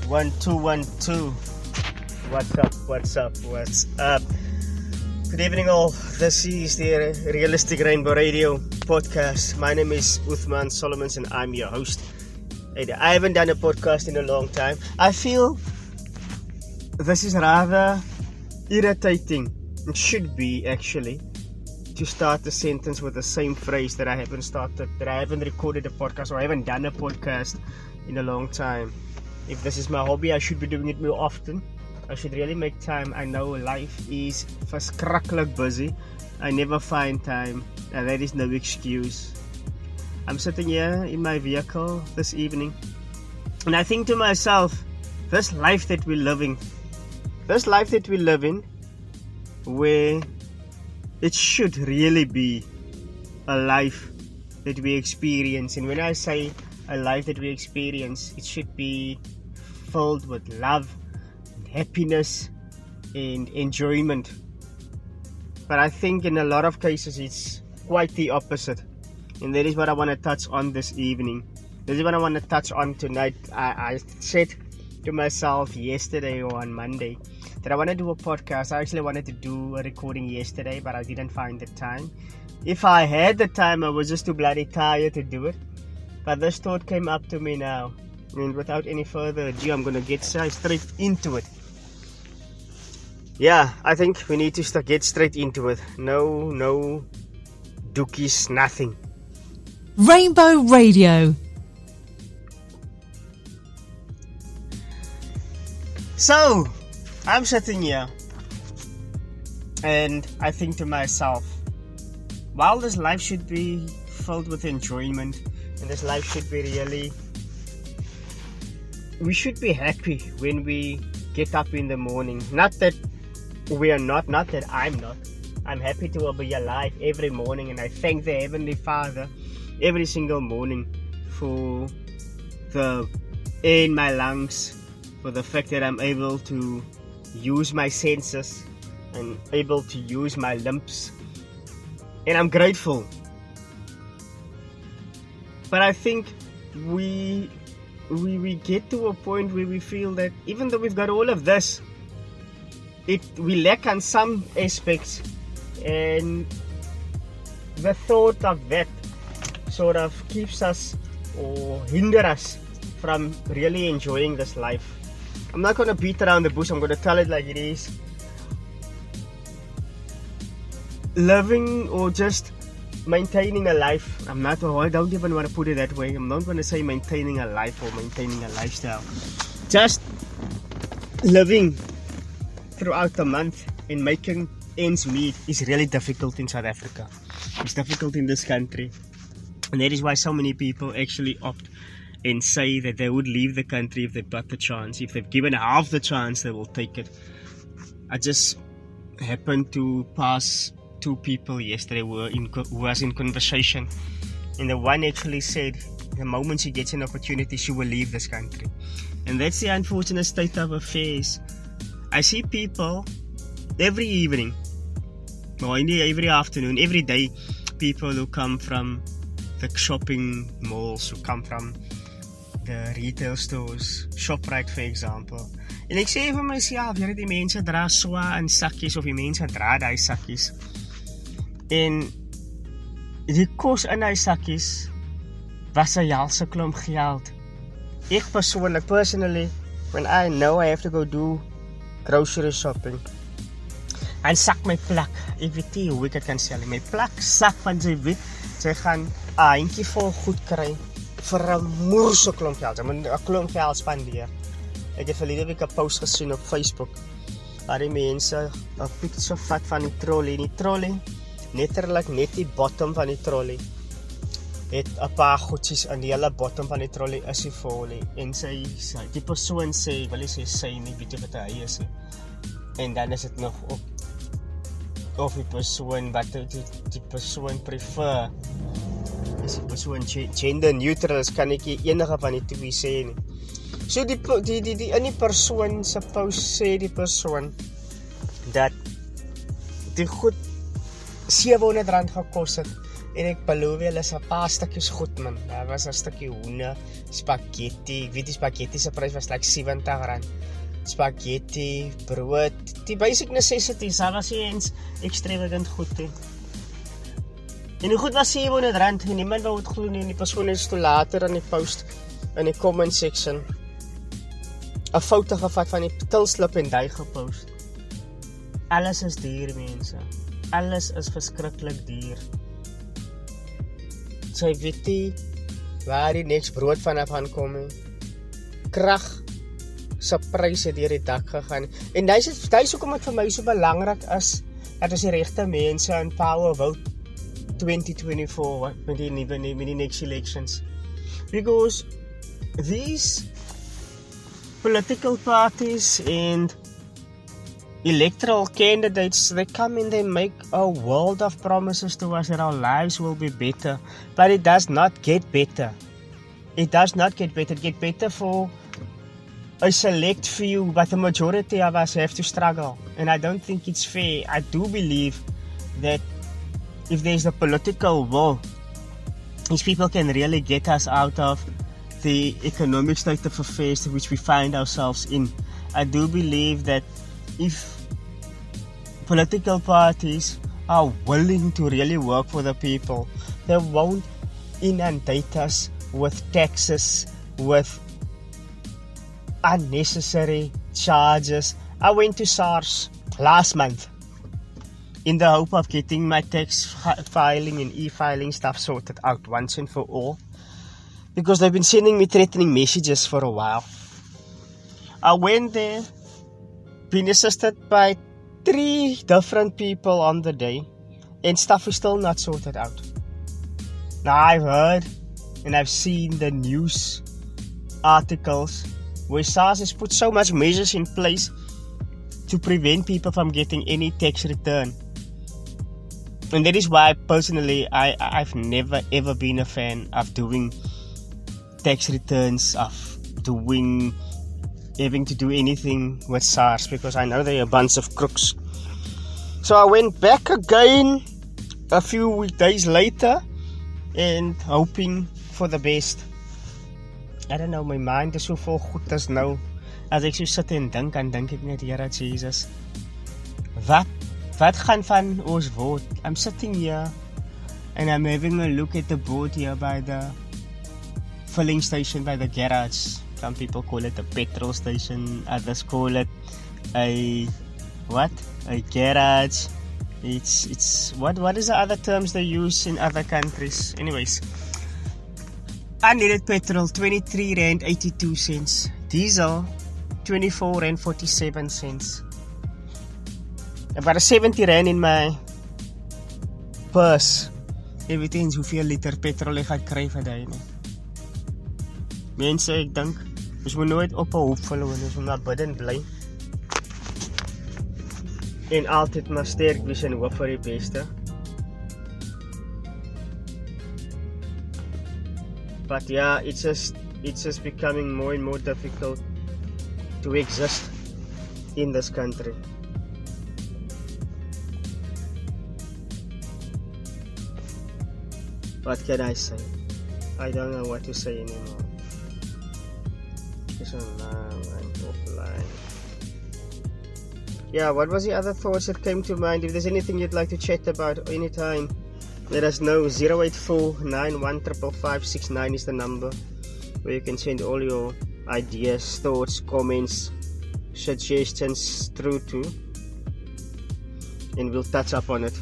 1 2 1 2. What's up? Good evening all. This is the Realistic Rainbow Radio podcast. My name is Uthman Solomons and I'm your host. I haven't done a podcast in a long time. I feel this is rather irritating. It should be actually to start a sentence with the same phrase that I haven't recorded a podcast or I haven't done a podcast in a long time. If this is my hobby, I should be doing it more often. I should really make time. I know life is verschrikkelijk busy. I never find time, and that is no excuse. I'm sitting here in my vehicle this evening, and I think to myself, this life that we're living, where it should really be a life that we experience. And when I say a life that we experience, it should be filled with love, and happiness, and enjoyment. But I think in a lot of cases it's quite the opposite. And that is what I want to touch on this evening. This is what I want to touch on tonight. I said to myself yesterday or on Monday that I want to do a podcast. I actually wanted to do a recording yesterday, but I didn't find the time. If I had the time, I was just too bloody tired to do it. But this thought came up to me now. And without any further ado, I'm going to get straight into it. Yeah, I think we need to get straight into it. No dookies, nothing. Rainbow Radio. So, I'm sitting here and I think to myself, while this life should be filled with enjoyment and this life should be really, we should be happy when we get up in the morning. Not that we are not that I'm not. I'm happy to be alive every morning, and I thank the Heavenly Father every single morning for the air in my lungs, for the fact that I'm able to use my senses and able to use my limbs, and I'm grateful. But I think we get to a point where we feel that even though we've got all of this, we lack on some aspects, and the thought of that sort of keeps us or hinder us from really enjoying this life. I'm not going to beat around the bush. I'm going to tell it like it is. Living or just maintaining a life. I don't even want to put it that way. I'm not going to say maintaining a life or maintaining a lifestyle. Just living throughout the month and making ends meet is really difficult in South Africa. It's difficult in this country. And that is why so many people actually opt and say that they would leave the country if they've got the chance. If they've given half the chance, they will take it. I just happened to pass two people yesterday who was in conversation, and the one actually said the moment she gets an opportunity, she will leave this country. And that's the unfortunate state of affairs. I see people every evening, or every afternoon, every day, people who come from the shopping malls, who come from the retail stores, ShopRite for example. En ek sê vir myself, die mense dra swa in sakkies, of die mense dra die sakkies. En die kos in die sakkies was 'n helse klomp geld. Ek personally, when I know I have to go do grocery shopping, en sak my plak, ek weet nie hoe ek het kan sê, my plak sak van sy gaan 'n handjie vol goed kry vir 'n moerse klomp geld. Sy moet 'n klomp geld spandeer. Ek het verlede week 'n post gesien op Facebook waar die mense 'n picture vat van die trolley. Die trolley, letterlik net die bottom van die trolley, het 'n paar goedjies in die hele bottom van die trolley is die vol. En die persoon sê, wil jy sê nie, weet jy wat hy is nie. En dan is dit nog op of die persoon wat die persoon prefer. As die persoon gender neutral is, kan ek enige van die twee sê nie. So die in die persoon se post sê die persoon dat die goed R700 gekos het En ek beloof julle is 'n paar stukkies goed man. Daar was 'n stukkie hoender, spaghetti. Ek weet die spaghetti se prys was like R70. Spaghetti, brood, die basic necessities. Daar was nie eens extravagant goed nie. En die goed was R700 en niemand wou het glo nie. En die persoon het toe later in die post in die comment section 'n foto gevat van die tilslip en hy gepost. Alles is duur, mense. Alles is verskriklik duur. Sy weet nie waar die niks brood vanaf gaan kom nie. Krag se pryse deur die dak gegaan. En dis hoekom dit vir my so belangrik is dat ons die regte mense in power vote 2024 met die next elections. Because these political parties and electoral candidates, they come and they make a world of promises to us that our lives will be better. But it does not get better. It does not get better. It gets better for a select few, but the majority of us have to struggle. And I don't think it's fair. I do believe that if there's a political will, these people can really get us out of the economic state of affairs to which we find ourselves in. I do believe that if political parties are willing to really work for the people, they won't inundate us with taxes, with unnecessary charges. I went to SARS last month in the hope of getting my tax filing and e-filing stuff sorted out once and for all, because they've been sending me threatening messages for a while. I went there, been assisted by 3 different people on the day, and stuff is still not sorted out. Now I've heard and I've seen the news articles where SARS has put so much measures in place to prevent people from getting any tax return. And that is why personally I've never ever been a fan of doing tax returns, of having to do anything with SARS, because I know they're a bunch of crooks. So I went back again a few days later and hoping for the best. I don't know, my mind is so vol goed as nou. As ek so sit en dink, dan dink ek net, Here Jesus, wat gaan van ons word? I'm sitting here and I'm having a look at the board here by the filling station, by the garage. Some people call it a petrol station, others call it a garage. It's what is the other terms they use in other countries? Anyways, unleaded petrol R23.82, diesel R24.47. I've got a R70 in my purse. Everything's hoeveel liter petrol ek gaan kry vir daai nie. Mense, ek dink ons moet nooit op 'n hoop verloor nie, ons moet maar bid en bly. En altyd maar sterk wees en hoop vir die beste. But yeah, it's just becoming more and more difficult to exist in this country. What can I say? I don't know what to say anymore. It's online and offline. Yeah, what was the other thoughts that came to mind? If there's anything you'd like to chat about anytime, let us know. 084-915569 is the number where you can send all your ideas, thoughts, comments, suggestions through to, and we'll touch up on it.